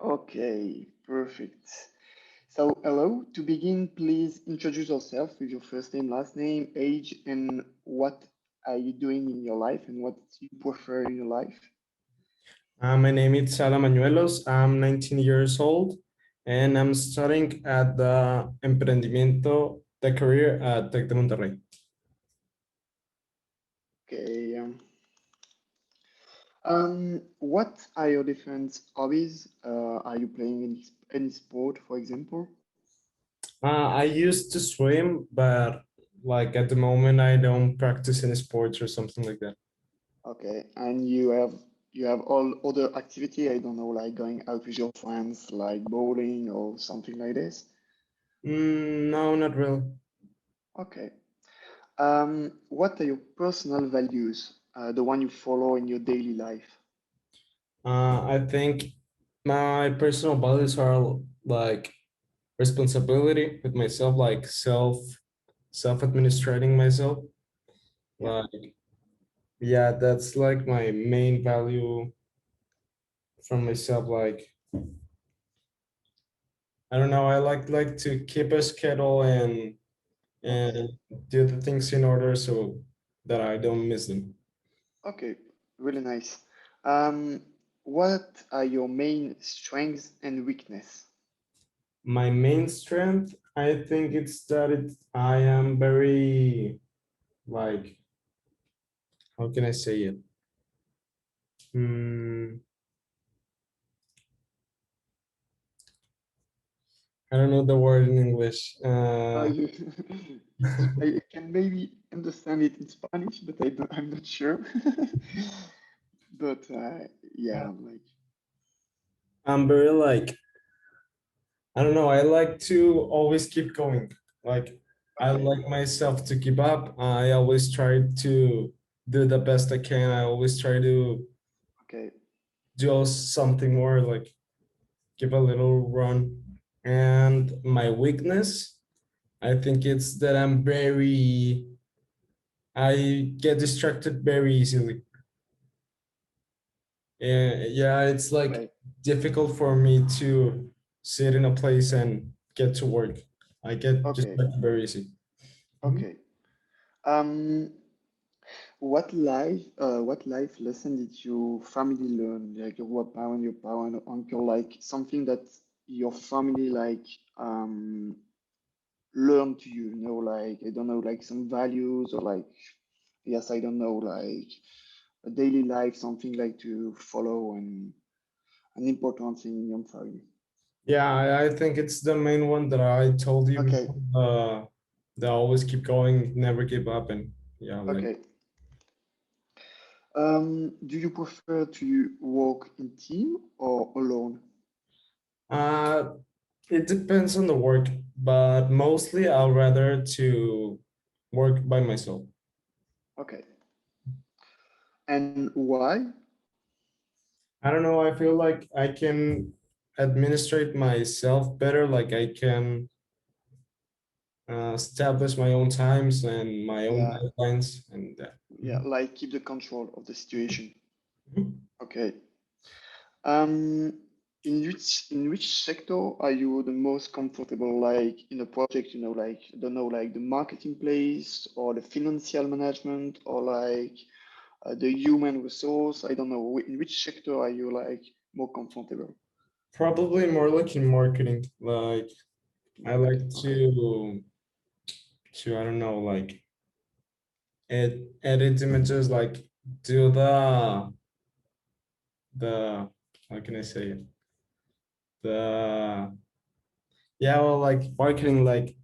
Okay, perfect. So, hello. To begin, please introduce yourself with your first name, last name, age, and what are you doing in your life and what you prefer in your life. My name is Bañuelos. I'm 19 years old and I'm studying at the Emprendimiento the career at Tec de Monterrey. Okay. What are your different hobbies? Are you playing any sport, for example? I used to swim, but like at the moment I don't practice any sports or something like that. Okay, and you have all other activity, I don't know, like going out with your friends, like bowling or something like this. No, not really. Okay. What are your personal values, the one you follow in your daily life? I think my personal values are like responsibility with myself, like self-administrating myself. Yeah. Like yeah, that's like my main value from myself. Like I don't know, I like to keep a schedule and Okay. do the things in order so that I don't miss them. Okay. Really nice. Um, what are your main strengths and weakness? My main strength, I think it's that I am very like, how can I say it? Hmm, I don't know the word in English. You, I can maybe understand it in Spanish, but I'm not sure. But yeah, like I'm very like, I don't know, I like to always keep going. Like I okay, like myself to keep up. I always try to do the best I can. I always try to okay, do something more, like give a little run. And my weakness, I think it's that I get distracted very easily. And yeah, it's like okay, difficult for me to sit in a place and get to work. I get okay, distracted very easy. Mhm. okay. Um, what life lesson did your family learn? Like your parent, uncle, like something that your family learned to you, like I don't know, like some values or like yes, I don't know, like a daily life, something like to follow and an important thing in your family. Yeah, I think it's the main one that I told you Okay, before. They always keep going, never give up, and yeah, like okay. Do you prefer to work in team or alone? uh, it depends on the work, but mostly I'll rather to work by myself. Okay. And why? I don't know. I feel like I can administrate myself better. Like I can establish my own times and my own Yeah, deadlines, and yeah, like keep the control of the situation. Mhm. Okay. Um, in which sector are you the most comfortable? Like in a project, like I don't know, like the marketing place or the financial management or like the human resource. I don't know. In which sector are you like more comfortable? Probably more like in marketing. Like I like Marketing. Okay. to I don't know, like edit images, like do the how can I say it? The yeah, well, like marketing, like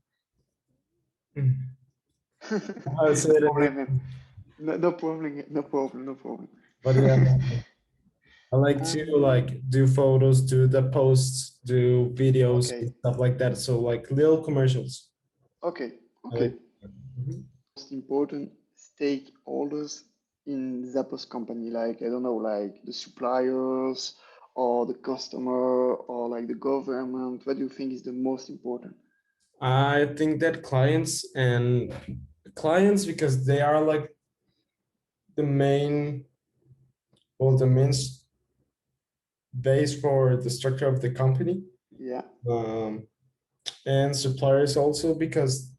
how to say No it in problem, man. English. No, no problem. No problem. No problem. But yeah, I like to um. like do photos, do the posts, do videos and Okay. stuff like that. So like little commercials. Okay. I Okay. like. Mhm. Most important stakeholders in Zappos company, like I don't know, like the suppliers or the customer or like the government. What do you think is the most important? I think that clients because they are like the main well the main base for the structure of the company. Yeah. Um, and suppliers also because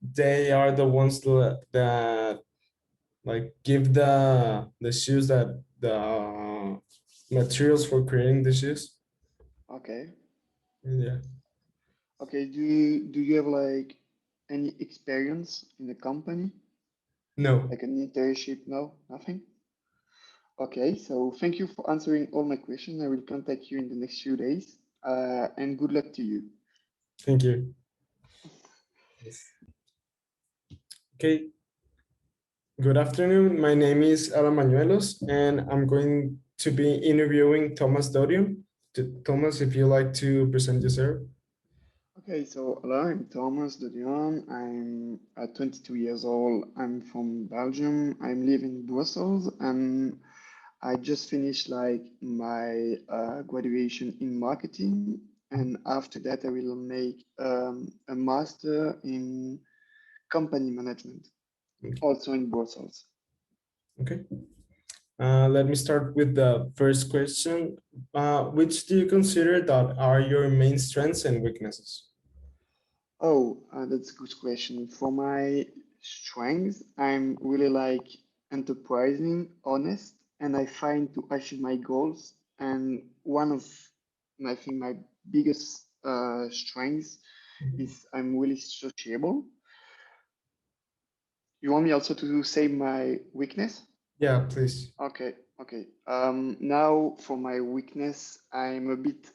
they are the ones that like give the shoes that the materials for creating the shoes. Okay. Yeah. Okay. Do you have like any experience in the company, No. like an internship? No, nothing. Okay. So thank you for answering all my questions. I will contact you in the next few days. And good luck to you. Thank you. Yes. Okay. Good afternoon. My name is Bañuelos, and I'm going to be interviewing Thomas Dodion. Thomas, if you like to present yourself. Okay, so hello, I'm Thomas Didion. I'm 22 years old. I'm from Belgium. I'm living in Brussels, and I just finished like my graduation in marketing. And after that, I will make a master in company management, Okay. also in Brussels. Okay. Let me start with the first question. Which do you consider that are your main strengths and weaknesses? Oh, that's a good question. For my strengths, I'm really like enterprising, honest, and I find to achieve my goals. And one of I think my biggest strengths is I'm really sociable. You want me also to say my weakness? Yeah, please. Okay, okay. Now for my weakness, I'm a bit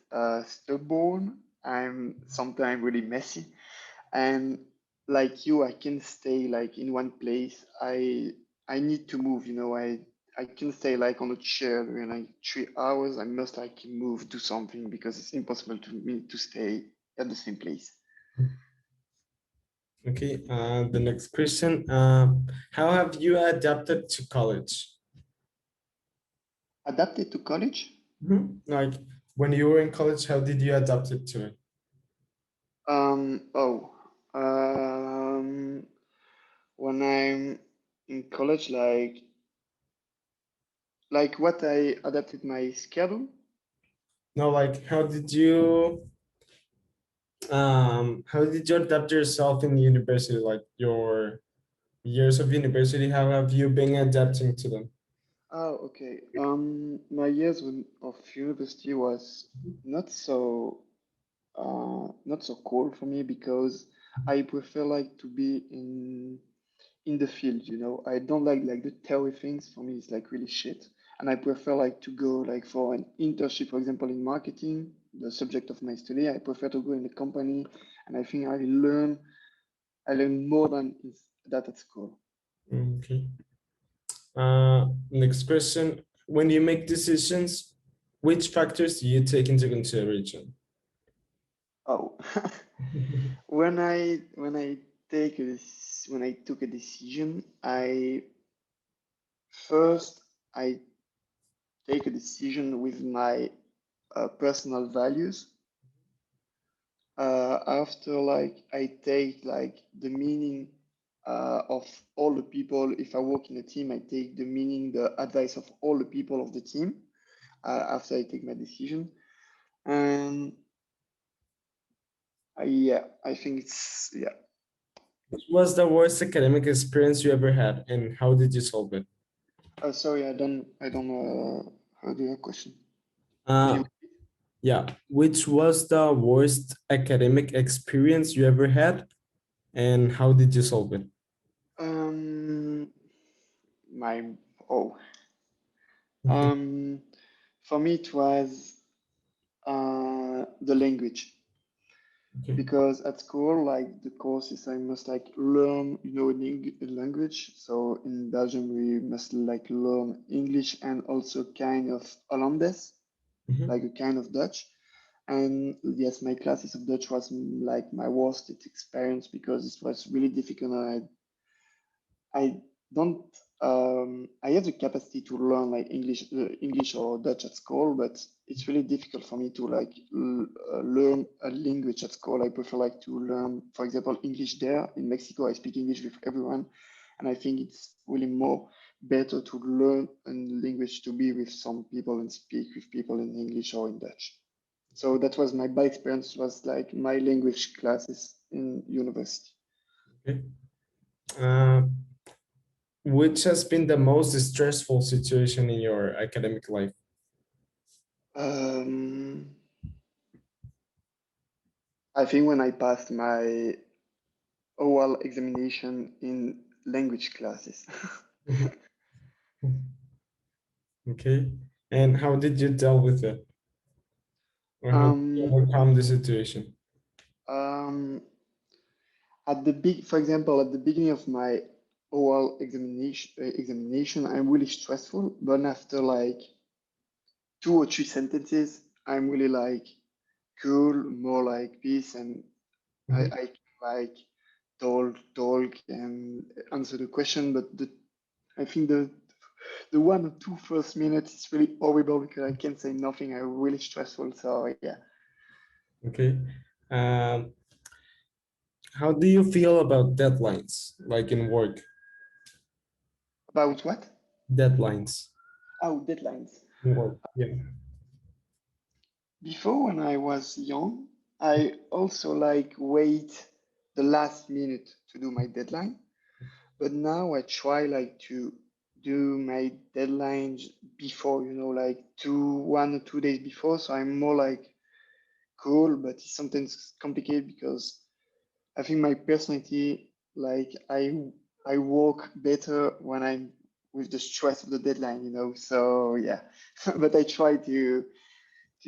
stubborn. I'm sometimes really messy. And like you, I can stay like in one place. I need to move, I can stay like on a chair during like 3 hours. I must like move, do something because it's impossible to me to stay at the same place. Okay. The next question. How have you adapted to college? Adapted to college. Like when you were in college, how did you adapt it to it? Oh, when I'm in college, like what I adapted my schedule. No, like how did you adapt yourself in university? Like your years of university, how have you been adapting to them? Oh, okay. My years of university was not so not so cool for me because I prefer like to be in the field, I don't like the theory things. For me, it's like really shit. And I prefer like to go like for an internship, for example, in marketing, the subject of my study. I prefer to go in the company, and I think I learn more than that at school. Okay. Next question. When you make decisions, which factors do you take into consideration? Oh, when I took a decision, I take a decision with my personal values. After like I take like the meaning of all the people. If I work in a team, I take the meaning, the advice of all the people of the team after I take my decision. And I think it's yeah. What was the worst academic experience you ever had, and how did you solve it? Sorry, I don't heard your question. Could you? Uh, yeah. Which was the worst academic experience you ever had, and how did you solve it? Um, my oh, Okay. um, for me it was the language. Okay. Because at school, like the courses, I must like learn, a language. So in Belgium, we must like learn English and also kind of Hollandaise, Mhm. like a kind of Dutch. And yes, my classes of Dutch was like my worst experience because it was really difficult. I don't. I have the capacity to learn like English or Dutch at school, but it's really difficult for me to like learn a language at school. I prefer like to learn, for example, English there. In Mexico, I speak English with everyone, And I think it's really more better to learn a language to be with some people and speak with people in English or in Dutch. So that was my bad experience, was like my language classes in university. Okay. Uh, which has been the most stressful situation in your academic life? Um, I think when I passed my oral examination in language classes. Okay. And how did you deal with it? Or how did you um, overcome the situation? um, for example, at the beginning of my oral examination, I'm really stressful. But after like 2 or 3 sentences, I'm really like cool, more like peace, and Mhm. I can like talk and answer the question. But I think the 1 or 2 first minutes is really horrible because I can't say nothing. I'm really stressful. So yeah. Okay. Um, how do you feel about deadlines, like in work? About what? Deadlines Oh, deadlines. in work. Yeah. Before, when I was young, I also like wait the last minute to do my deadline. But now I try like to do my deadlines before, like 1 or 2 days before. So I'm more like cool, but it's sometimes complicated because I think my personality, like I work better when I'm with the stress of the deadline. So yeah, but I try to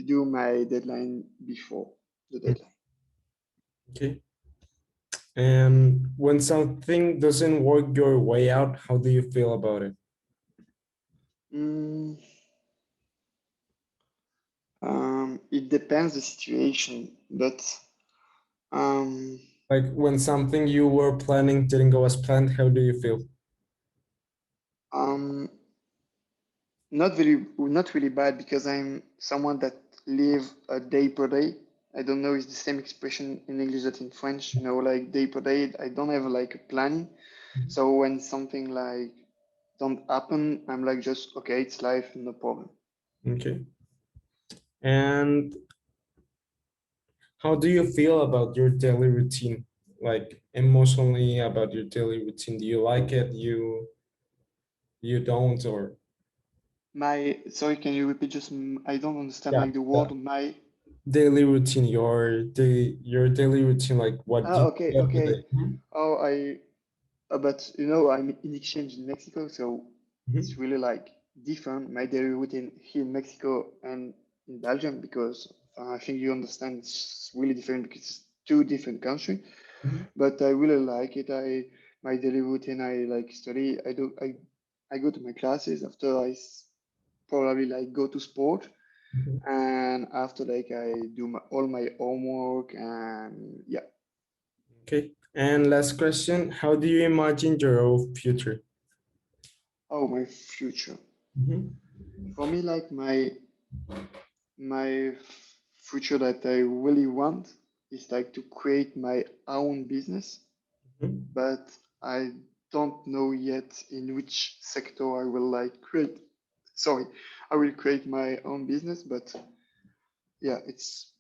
do my deadline before the deadline. Okay. And when something doesn't work your way out, how do you feel about it? Mm, it depends the situation, but um, Like when something you were planning didn't go as planned, how do you feel? um, not really bad because I'm someone that live a day per day. I don't know, it's the same expression in English that in French, like day per day. I don't have like a planning. So when something like don't happen, I'm like just okay, it's life, no problem. Okay. And how do you feel about your daily routine? Like emotionally about your daily routine? Do you like it? You don't, or Sorry, can you repeat just, I don't understand yeah, like the the word my. daily routine, your daily routine, like what Ah, you okay, do every okay. day. Mhm. Oh, but I'm in exchange in Mexico, so it's Mhm. really like different my daily routine here in Mexico and in Belgium because I think you understand it's really different because it's two different countries. Mhm. But I really like it. My daily routine, I like study. I go to my classes after probably like go to sport, Mhm. and after like I do all my homework and yeah. Okay. And last question, how do you imagine your own future? Oh, my future. Mhm. For me, like my future that I really want is like to create my own business, Mhm. but I don't know yet in which sector I will like create. Sorry, I will create my own business, but yeah, it's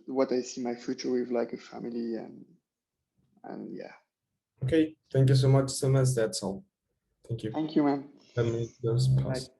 what I see my future with like a family and yeah. Okay, thank you so much, Thomas. That's all. Thank you. Thank you, man. Let me just Bye. pause.